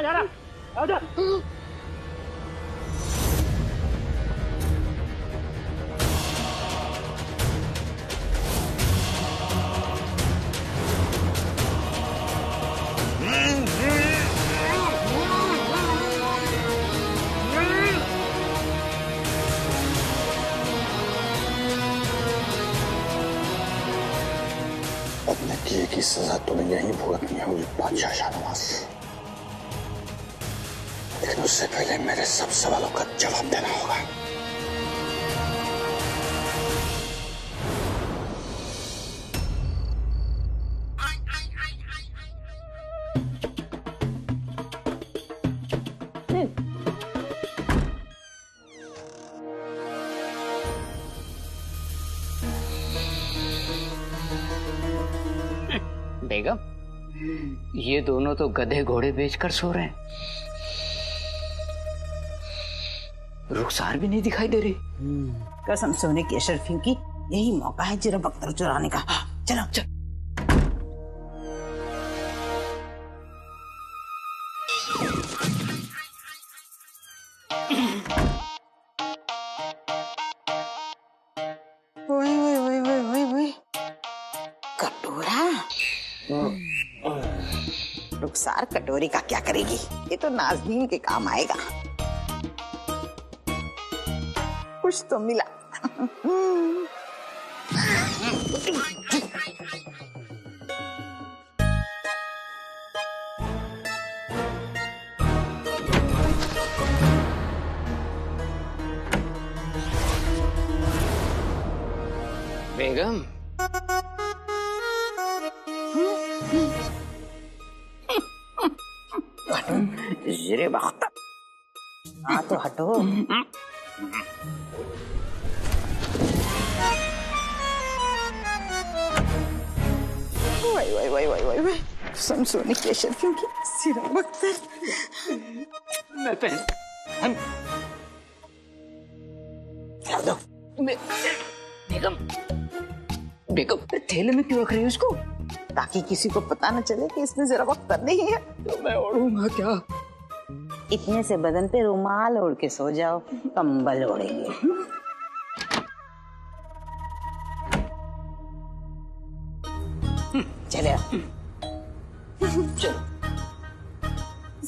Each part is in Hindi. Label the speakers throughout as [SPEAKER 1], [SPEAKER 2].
[SPEAKER 1] कहाँ जा रहा? उधर।
[SPEAKER 2] अपने किए की सजा तुम्हें यहीं भुगतनी होगी बादशाह शाहनवाज, लेकिन उससे पहले मेरे सब सवालों का जवाब देना होगा।
[SPEAKER 3] बेगम, ये दोनों तो गधे घोड़े बेचकर सो रहे हैं। रुखसार भी नहीं दिखाई दे रही।
[SPEAKER 4] कसम सोने की अशरफियों की, यही मौका है जरा बख्तर चुराने का। चलो चल। ओए ओए ओए ओए ओए ओए, कटोरा। रुखसार कटोरी का क्या करेगी? ये तो नाज़नीन के काम आएगा। कुछ तो मिला।
[SPEAKER 3] बेगम,
[SPEAKER 4] जरे वक्त। हाँ तो हटो। Why why why why why why, कसम सोने की अशरफियों की, सिरा बख्तर।
[SPEAKER 3] मैं पहन हम
[SPEAKER 4] दो।
[SPEAKER 3] बेगम, बेगम थैले में क्यों रख रही है उसको?
[SPEAKER 4] ताकि किसी को पता न चले कि इसमें जरा बख्तर नहीं है।
[SPEAKER 3] तो मैं ओढ़ूंगा क्या?
[SPEAKER 4] इतने से बदन पे रुमाल ओढ़ के सो जाओ, कंबल ओढ़ेंगे। चले
[SPEAKER 3] चलो।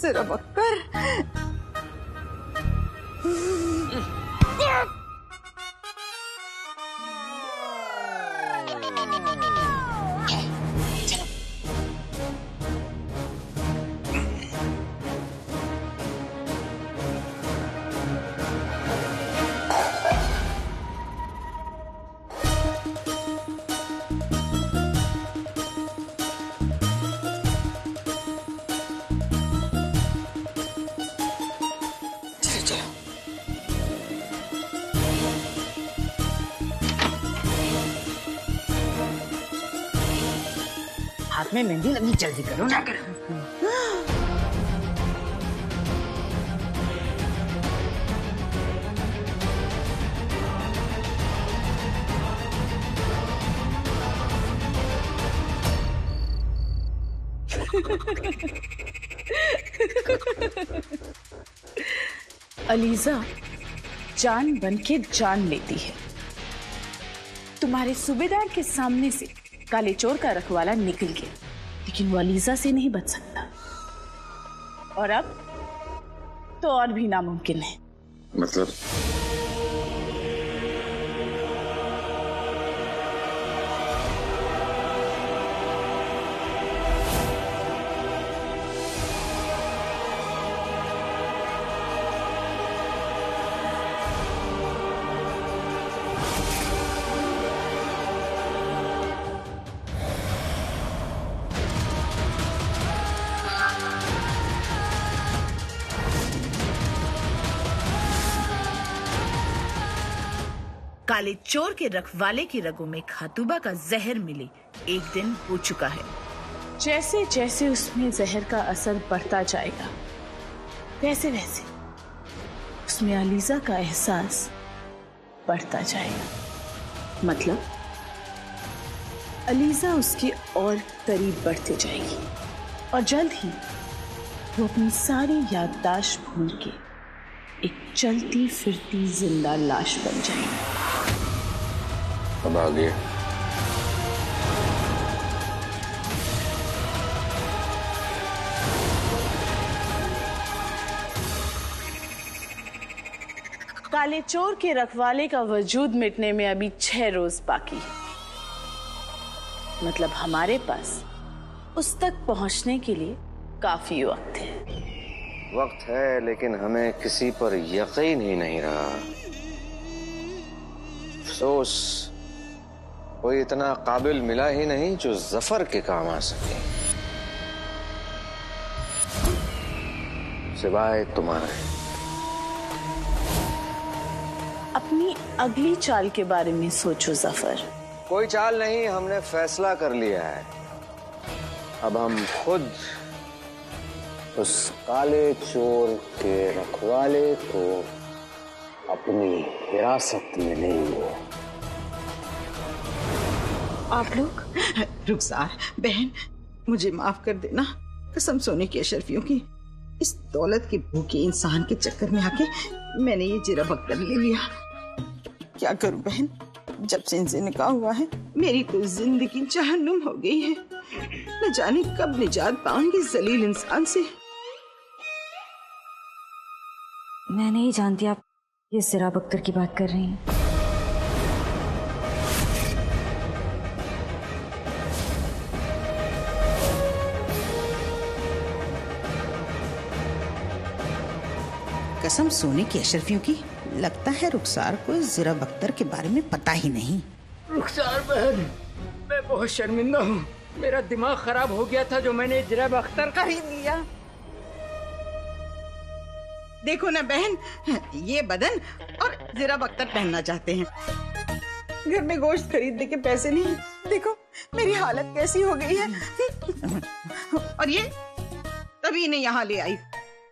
[SPEAKER 4] जरा बख्तर। हाथ में मेहंदी लगी, जल्दी करो ना करो।
[SPEAKER 5] अलीजा जान बन के जान लेती है। तुम्हारे सूबेदार के सामने से काले चोर का रखवाला निकल गया, लेकिन वो अलीजा से नहीं बच सकता। और अब तो और भी नामुमकिन है।
[SPEAKER 2] मतलब
[SPEAKER 5] काले चोर के रखवाले की रगों में खातूबा का जहर मिले 1 दिन हो चुका है। जैसे जैसे उसमें जहर का असर बढ़ता जाएगा, वैसे वैसे उसमें अलीजा का एहसास बढ़ता जाएगा। मतलब अलीजा उसके और करीब बढ़ते जाएगी और जल्द ही वो अपनी सारी याददाश्त भूल के एक चलती फिरती जिंदा लाश बन जाएगी।
[SPEAKER 2] अब आगे
[SPEAKER 5] काले चोर के रखवाले का वजूद मिटने में अभी 6 रोज बाकी है। मतलब हमारे पास उस तक पहुंचने के लिए काफी वक्त है।
[SPEAKER 1] वक्त है, लेकिन हमें किसी पर यकीन ही नहीं रहा। अफसोस कोई इतना काबिल मिला ही नहीं जो जफर के काम आ सके, सिवाय तुम्हारे।
[SPEAKER 5] अपनी अगली चाल के बारे में सोचो जफर।
[SPEAKER 1] कोई चाल नहीं, हमने फैसला कर लिया है। अब हम खुद उस काले चोर के रखवाले को अपनी हिरासत में लेंगे।
[SPEAKER 4] आप लोग? रुखसार बहन, मुझे माफ कर देना। कसम सोने की अशरफियों की, इस दौलत के भूखे इंसान के चक्कर में आके मैंने ये जिरा बख्तर ले लिया। क्या करूं बहन, जब से इनसे निकाह हुआ है मेरी तो जिंदगी जहन्नुम हो गई है। न जाने कब निजात पाऊंगी जलील इंसान से।
[SPEAKER 6] मैं नहीं जानती आप ये जिरा बख्तर की बात कर रही हैं।
[SPEAKER 4] कसम सोने की अशरफियों की, लगता है रुखसार को इस जिरा बख्तर के बारे में पता ही नहीं।
[SPEAKER 7] रुखसार बहन, मैं बहुत शर्मिंदा हूँ। मेरा दिमाग खराब हो गया था जो मैंने जिरा बख्तर
[SPEAKER 4] खरीद लिया। देखो ना बहन, ये बदन और जिरा बख्तर पहनना चाहते हैं। घर में गोश्त खरीदने के पैसे नहीं। देखो मेरी हालत कैसी हो गई है। और ये तभी इन्हें यहाँ ले आई।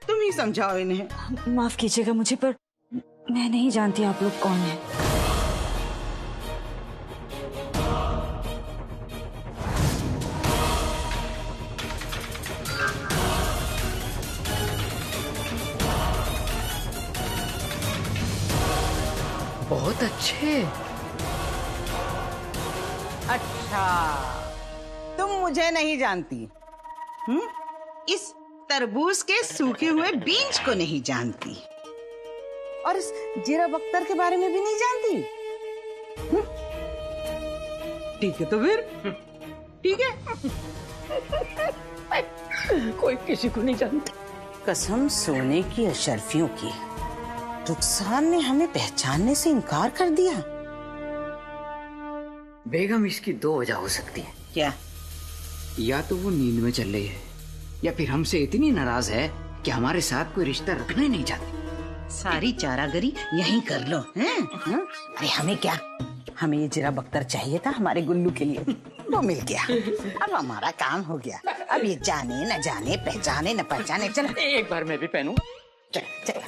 [SPEAKER 4] तुम ही समझाओ इन्हें।
[SPEAKER 6] माफ कीजिएगा मुझे, पर मैं नहीं जानती आप लोग कौन हैं।
[SPEAKER 7] बहुत अच्छे।
[SPEAKER 4] अच्छा, तुम मुझे नहीं जानती। इस तरबूज के सूखे हुए बीज को नहीं जानती, और इस जिरा बख्तर के बारे में भी नहीं जानती। ठीक है तो फिर ठीक है।
[SPEAKER 7] कोई किसी को नहीं जानता।
[SPEAKER 4] कसम सोने की अशरफियों की, रुखसार ने हमें पहचानने से इनकार कर दिया।
[SPEAKER 7] बेगम, इसकी 2 वजह हो सकती है।
[SPEAKER 4] क्या?
[SPEAKER 7] या तो वो नींद में चल रही है, या फिर हमसे इतनी नाराज है कि हमारे साथ कोई रिश्ता रखना ही नहीं चाहती।
[SPEAKER 4] सारी चारागरी यहीं कर लो हैं? अरे हमें क्या, हमें ये जिरा बख्तर चाहिए था हमारे गुल्लू के लिए, वो मिल गया। अब हमारा काम हो गया। अब ये जाने न जाने, पहचाने न पहचाने। चल
[SPEAKER 7] एक बार मैं भी पहनूं।
[SPEAKER 4] चल चल।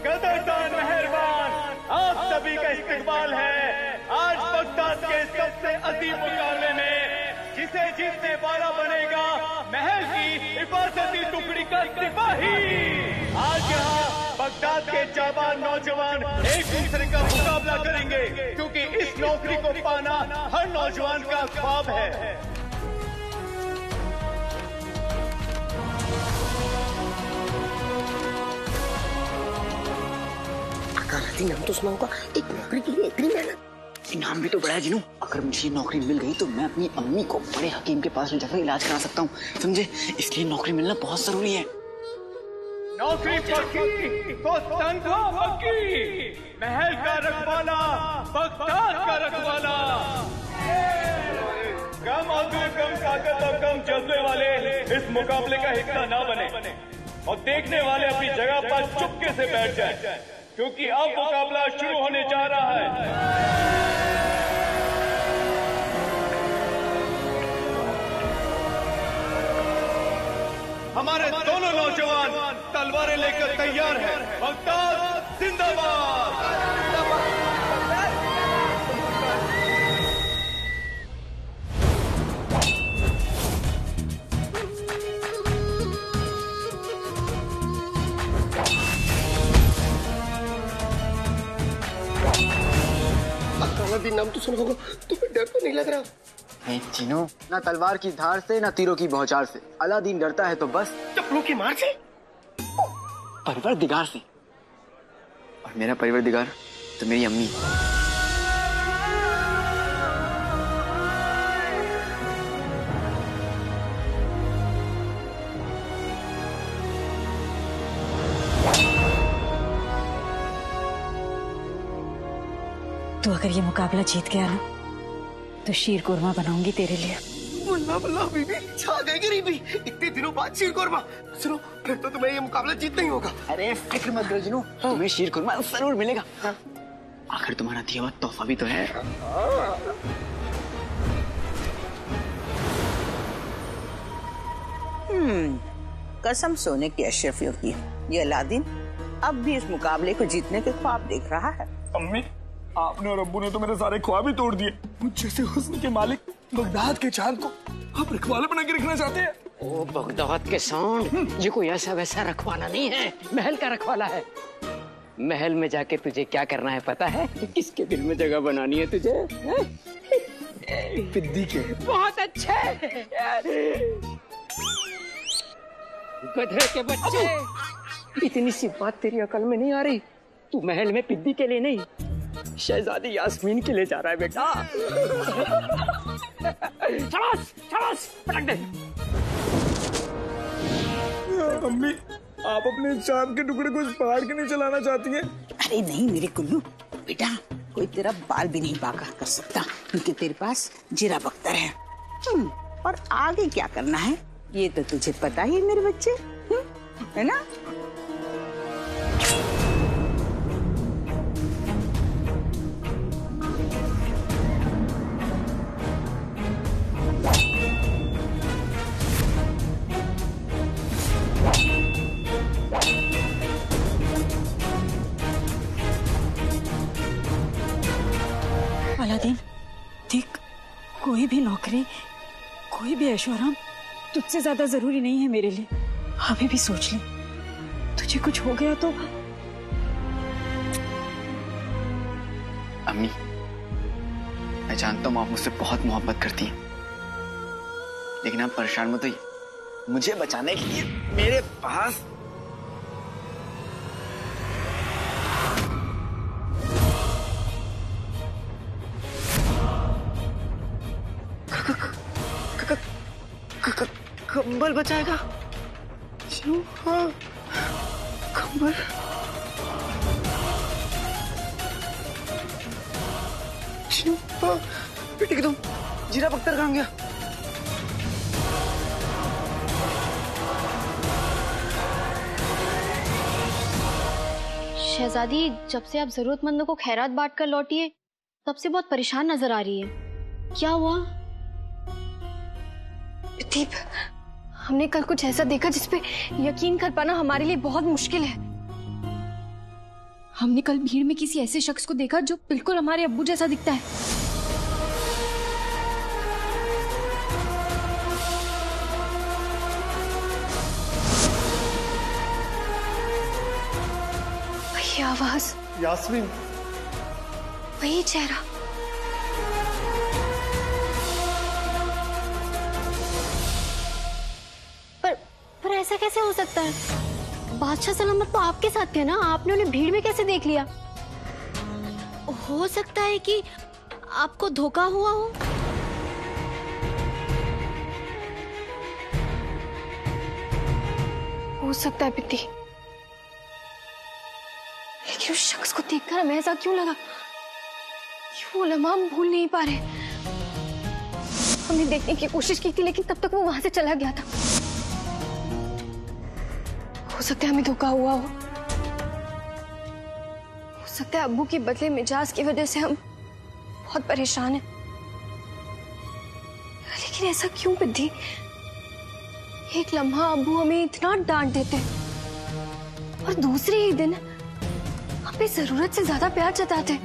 [SPEAKER 8] कदरदान मेहरबान, आप सभी का इस्तकबाल है आज बगदाद के सबसे अजीम मुकाबले में, जिसे जीतने वाला बनेगा महल की हिफाजती टुकड़ी का सिपाही। आज यहाँ बगदाद के जाबाज नौजवान एक दूसरे का मुकाबला करेंगे, क्योंकि इस नौकरी को पाना हर नौजवान का ख्वाब है।
[SPEAKER 3] नाम तो सुना होगा, एक नौकरी के लिए इतनी मेहनत।
[SPEAKER 7] इनाम भी तो बड़ा है जिनू। अगर मुझे नौकरी मिल गई तो मैं अपनी अम्मी को बड़े हकीम के पास ले जाकर इलाज करा सकता हूँ, समझे? इसलिए नौकरी मिलना बहुत जरूरी है।
[SPEAKER 8] नौकरी पक्की तो तनख्वाह पक्की। महल का रखवाला, बगदाद का रखवाला। कम आदमी, कम ताकत और कम जज्बे वाले इस मुकाबले का हिस्सा ना बने, और देखने वाले अपनी जगह पर चुपके से बैठ जाएं, क्योंकि अब मुकाबला शुरू होने जा रहा है। हमारे दोनों नौजवान तलवारें लेकर तैयार हैं। बगदाद जिंदाबाद।
[SPEAKER 9] अलादीन नाम तो सुना होगा, तुम्हें डर तो नहीं लग रहा?
[SPEAKER 7] नहीं चीनू, ना तलवार की धार से ना तीरों की बौछार से अलादीन डरता है तो बस
[SPEAKER 9] चप्पलों की मार से,
[SPEAKER 7] परवरदिगार से। और मेरा परवरदिगार तो मेरी अम्मी।
[SPEAKER 6] तो अगर ये मुकाबला जीत गया ना तो शीर कोरमा बनाऊंगी तेरे लिए।
[SPEAKER 9] बल्ला बल्ला बीबी, छा गई गरीबी। इतने दिनों बाद शीर कोरमा। सुनो, फिर तो तुम्हें ये मुकाबला जीतना ही होगा।
[SPEAKER 7] अरे फिक्र मत करो जिनू, तुम्हें शीर खुरमा जरूर मिलेगा। आखिर तुम्हारा दिया हुआ तोहफा भी तो है।
[SPEAKER 4] कसम सोने की अशरफियों की, ये अलादीन अब भी इस मुकाबले को जीतने के ख्वाब देख रहा है।
[SPEAKER 9] अम्मी, आपने और अब्बू ने तो मेरे सारे ख्वाब ही तोड़ दिए। मुझ जैसे हुस्न के मालिक बगदाद के चांद को आप रखवाला बना के रखना चाहते हैं?
[SPEAKER 3] ओ बगदाद के सांड, ये कोई ऐसा वैसा रखवाला नहीं है, महल का रखवाला है। महल में जाके तुझे क्या करना है पता है? किसके दिल में जगह बनानी है तुझे?
[SPEAKER 9] पिद्दी के।
[SPEAKER 3] बहुत अच्छे गधे के बच्चे, इतनी सी बात तेरी अकल में नहीं आ रही? तू महल में पिद्दी के लिए नहीं, शहजादी यास्मीन के लिए जा रहा है बेटा। शाबाश शाबाश, पटक दे।
[SPEAKER 9] अम्मी, आप अपने चांद के टुकड़े को इस पहाड़ के नीचे लाना चाहती हैं?
[SPEAKER 4] अरे नहीं मेरे कुल्लू बेटा, कोई तेरा बाल भी नहीं बांका कर सकता, क्योंकि तेरे पास जीरा बख्तर है। और आगे क्या करना है ये तो तुझे पता ही है मेरे बच्चे, है ना?
[SPEAKER 6] अलादीन देख, कोई भी नौकरी, कोई भी ऐशोआराम तुझसे ज्यादा जरूरी नहीं है मेरे लिए। अभी भी सोच ले, तुझे कुछ हो गया तो।
[SPEAKER 7] अम्मी, मैं जानता हूँ आप मुझसे बहुत मोहब्बत करती हैं, लेकिन आप परेशान मत होइए। मुझे बचाने के लिए मेरे पास
[SPEAKER 9] कंबल बचाएगा। हाँ, कंबल। हाँ, बेटी की तुम जीरा बख्तर कहाँ गया?
[SPEAKER 10] शहजादी, जब से आप जरूरतमंदों को खैरात बांट कर लौटी है तब से बहुत परेशान नजर आ रही है। क्या हुआ? दीप, हमने कल कुछ ऐसा देखा जिसपे यकीन कर पाना हमारे लिए बहुत मुश्किल है। हमने कल भीड़ में किसी ऐसे शख्स को देखा जो बिल्कुल हमारे अब्बू जैसा दिखता है। वही आवाज,
[SPEAKER 9] यास्मीन,
[SPEAKER 10] वही चेहरा। पर ऐसा कैसे हो सकता है? बादशाह सलामत तो आपके साथ थे ना, आपने उन्हें भीड़ में कैसे देख लिया? हो सकता है कि आपको धोखा हुआ हो। हो सकता है पित्ती, लेकिन उस शख्स को देखकर हमें ऐसा क्यों लगा? वो लम्हा हम भूल नहीं पा रहे। हमने देखने की कोशिश की थी, लेकिन तब तक वो वहां से चला गया था। हो सकता है हमें धोखा हुआ हो सकता है अब्बू की बदले मिजाज की वजह से हम बहुत परेशान हैं। लेकिन ऐसा क्यों पिद्दी? एक लम्हा अब्बू हमें इतना डांट देते और दूसरे ही दिन हमें जरूरत से ज्यादा प्यार जताते।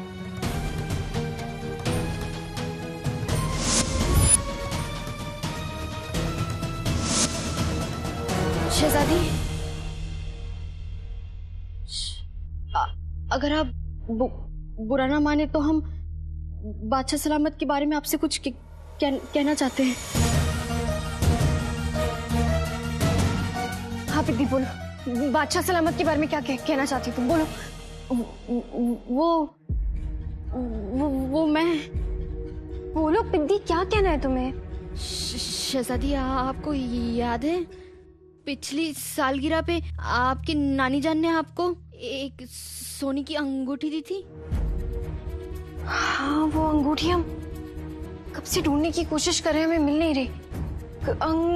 [SPEAKER 10] शहजादी, अगर आप बुरा ना माने तो हम बादशाह सलामत के बारे में आपसे कुछ कहना चाहते हैं। हाँ पिद्दी बोलो, बादशाह सलामत के बारे में क्या कहना चाहती हो तुम, बोलो। वो मैं, बोलो पिद्दी, क्या कहना है तुम्हें? शहजादी, आपको याद है पिछली सालगिरह पे आपकी नानी जान ने आपको एक सोने की अंगूठी दी थी? हाँ, वो अंगूठी हम कब से ढूंढने की कोशिश कर रहे हैं, हमें मिल नहीं रही।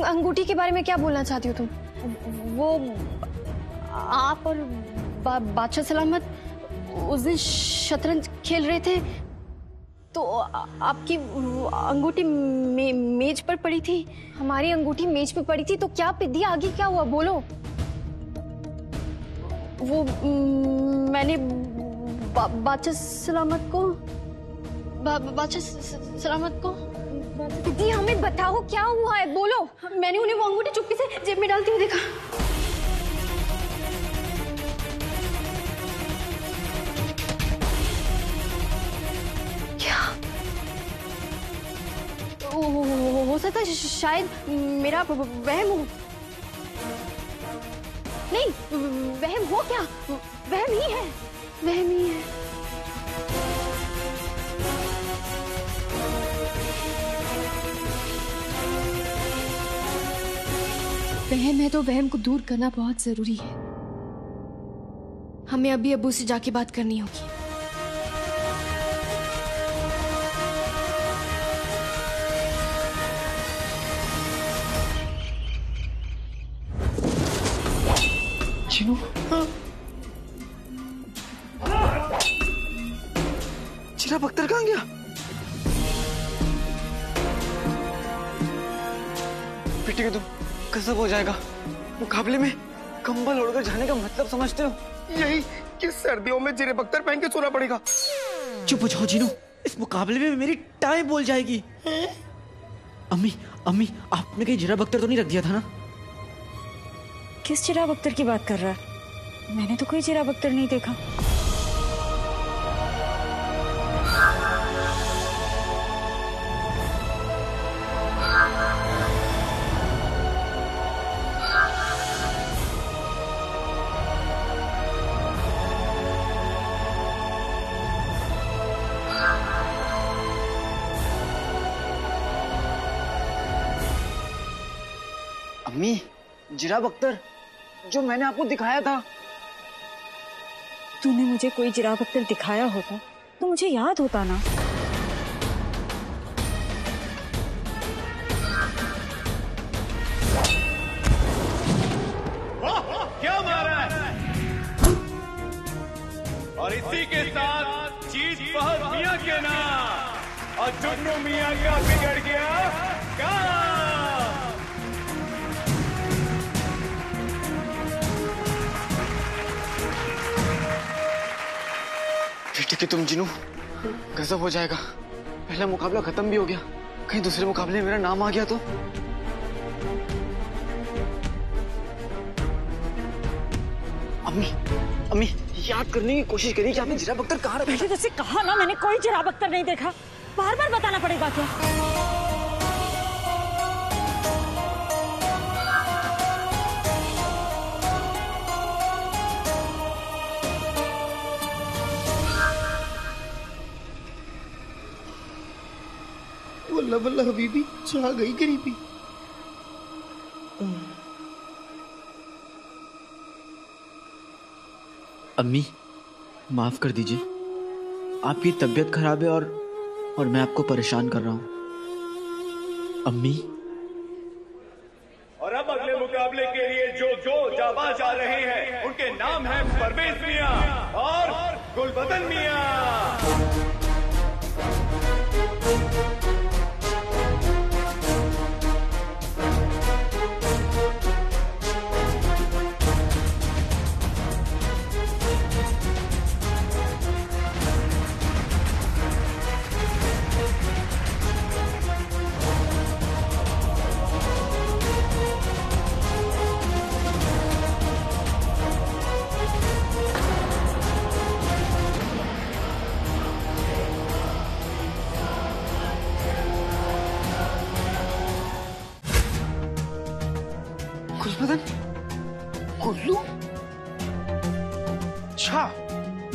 [SPEAKER 10] अंगूठी के बारे में क्या बोलना चाहती हो तुम? वो आप और बादशाह सलामत उस दिन शतरंज खेल रहे थे तो आपकी अंगूठी मेज पर पड़ी थी। हमारी अंगूठी मेज पर पड़ी थी, तो क्या पिद्दी आगे क्या हुआ, बोलो। वो मैंने बादशाह सलामत को पिद्दी हमें बताओ क्या हुआ है, बोलो। मैंने उन्हें वो अंगूठी चुपके से जेब में डालती हुई देखा। हो सकता है शायद मेरा वहम हो। नहीं, वहम हो क्या, वहम ही है, वहम ही है। वहम है तो वहम को दूर करना बहुत जरूरी है। हमें अभी अब्बू से जाके बात करनी होगी।
[SPEAKER 7] चिनू, चिराग अख्तर कहाँ गया? बेटी के तुम कसब हो जाएगा। मुकाबले में कंबल ओढ़कर जाने का मतलब समझते हो?
[SPEAKER 9] यही कि सर्दियों में जिरे बख्तर पहन के सोना पड़ेगा।
[SPEAKER 7] चुप हो जाओ जीनू, इस मुकाबले में मेरी टाई बोल जाएगी। अम्मी, आपने कहीं जिरा बख्तर तो नहीं रख दिया था ना?
[SPEAKER 6] किस चिराग अख्तर की बात कर रहा है? मैंने तो कोई चिराग अख्तर नहीं देखा।
[SPEAKER 7] अम्मी, जिराग अख्तर जो मैंने आपको दिखाया था।
[SPEAKER 6] तूने मुझे कोई चिराग अख्तर दिखाया होता तो मुझे याद होता ना।
[SPEAKER 8] क्या मारा है? और इसी के साथ जीत फहद मियां के नाम और जुन्नू मियां का बिगड़ गया काम।
[SPEAKER 7] ठीक है तुम जीनू, गजब हो जाएगा। पहला मुकाबला खत्म भी हो गया, कहीं दूसरे मुकाबले में मेरा नाम आ गया तो? अम्मी याद करने की कोशिश करिए कि आपने जिराग अख्तर कहाँ रखा?
[SPEAKER 6] मैंने तुझसे कहा ना, मैंने कोई चिराग अख्तर नहीं देखा। बार बार बताना पड़ेगा क्या?
[SPEAKER 9] वल्ला वल्ला हबीबी, छा गई गरीबी।
[SPEAKER 7] अम्मी माफ कर दीजिए, आपकी तबीयत खराब है और मैं आपको परेशान कर रहा हूँ। अम्मी,
[SPEAKER 8] और अब अगले मुकाबले के लिए जो जाबाज आ रहे हैं उनके नाम हैं परवेज मियां और गुलबदन मियां।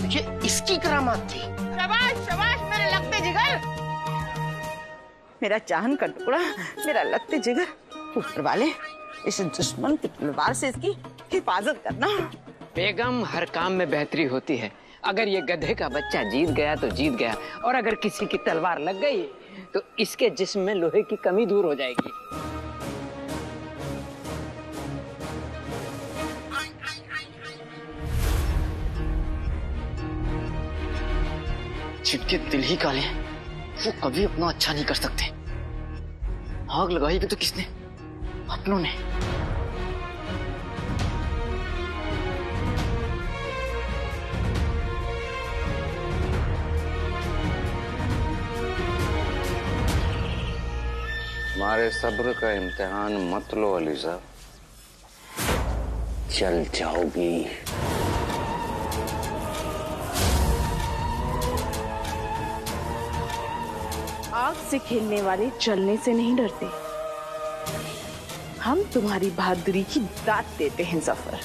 [SPEAKER 3] ये इसकी करामात थी।
[SPEAKER 5] शाबाश शाबाश मेरे लगते जिगर,
[SPEAKER 4] मेरा चाहन का टुकड़ा, मेरा लगते जिगर। ऊपर वाले इस दुश्मन की तलवार से इसकी हिफाजत करना।
[SPEAKER 3] बेगम, हर काम में बेहतरी होती है। अगर ये गधे का बच्चा जीत गया तो जीत गया, और अगर किसी की तलवार लग गई तो इसके जिस्म में लोहे की कमी दूर हो जाएगी।
[SPEAKER 7] जिनके दिल ही काले हैं वो कभी अपना अच्छा नहीं कर सकते। आग लगाई भी तो किसने? अपनों ने।
[SPEAKER 1] हमारे सब्र का इम्तिहान मत लो अली साहब, चल जाओगी।
[SPEAKER 5] आग से खेलने वाले जलने से नहीं डरते। हम तुम्हारी बहादुरी की दाद देते हैं जफर।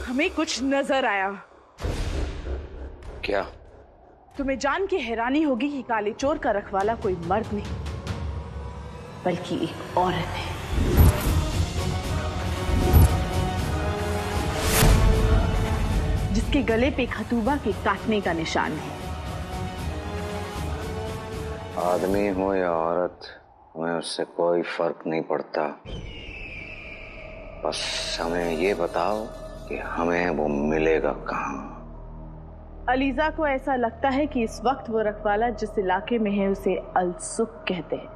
[SPEAKER 5] हमें कुछ नजर आया।
[SPEAKER 1] क्या?
[SPEAKER 5] तुम्हें जान के हैरानी होगी कि काले चोर का रखवाला कोई मर्द नहीं बल्कि एक औरत है। जिसके गले पे खतूबा के काटने का निशान है।
[SPEAKER 1] आदमी हो या औरत, हमें उससे कोई फर्क नहीं पड़ता। बस हमें ये बताओ कि हमें वो मिलेगा कहाँ।
[SPEAKER 5] अलीजा को ऐसा लगता है कि इस वक्त वो रखवाला जिस इलाके में है उसे अलसुक कहते हैं।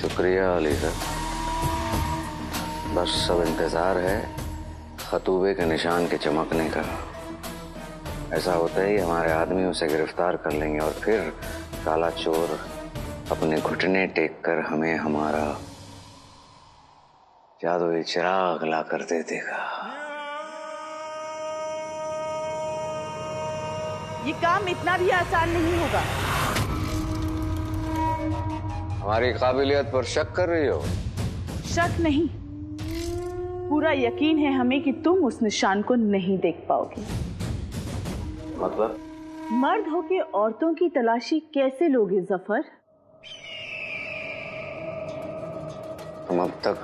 [SPEAKER 1] शुक्रिया अलीजा, बस सब इंतजार है खतूबे के निशान के चमकने का। ऐसा होता ही हमारे आदमी उसे गिरफ्तार कर लेंगे और फिर काला चोर अपने घुटने टेक कर हमें हमारा जादुई चिराग ला कर दे देगा।
[SPEAKER 5] ये काम इतना भी आसान नहीं होगा।
[SPEAKER 1] हमारी काबिलियत पर शक कर रही हो?
[SPEAKER 5] शक नहीं, पूरा यकीन है हमें कि तुम उस निशान को नहीं देख पाओगे।
[SPEAKER 1] मतलब?
[SPEAKER 5] मर्द होके औरतों की तलाशी कैसे लोगे जफर?
[SPEAKER 1] तुम अब तक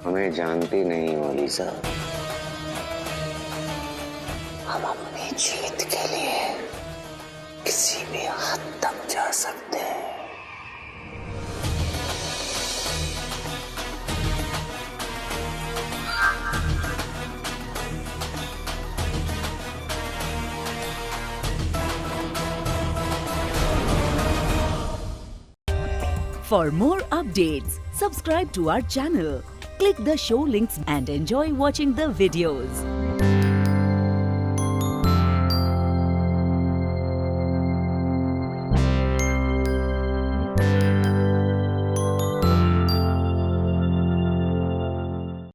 [SPEAKER 1] हमें जानती नहीं हो अलीजा। हम अपनी जीत के लिए किसी भी हद तक जा सकते हैं।
[SPEAKER 11] For more updates, subscribe to our channel, click the show links and enjoy watching the videos.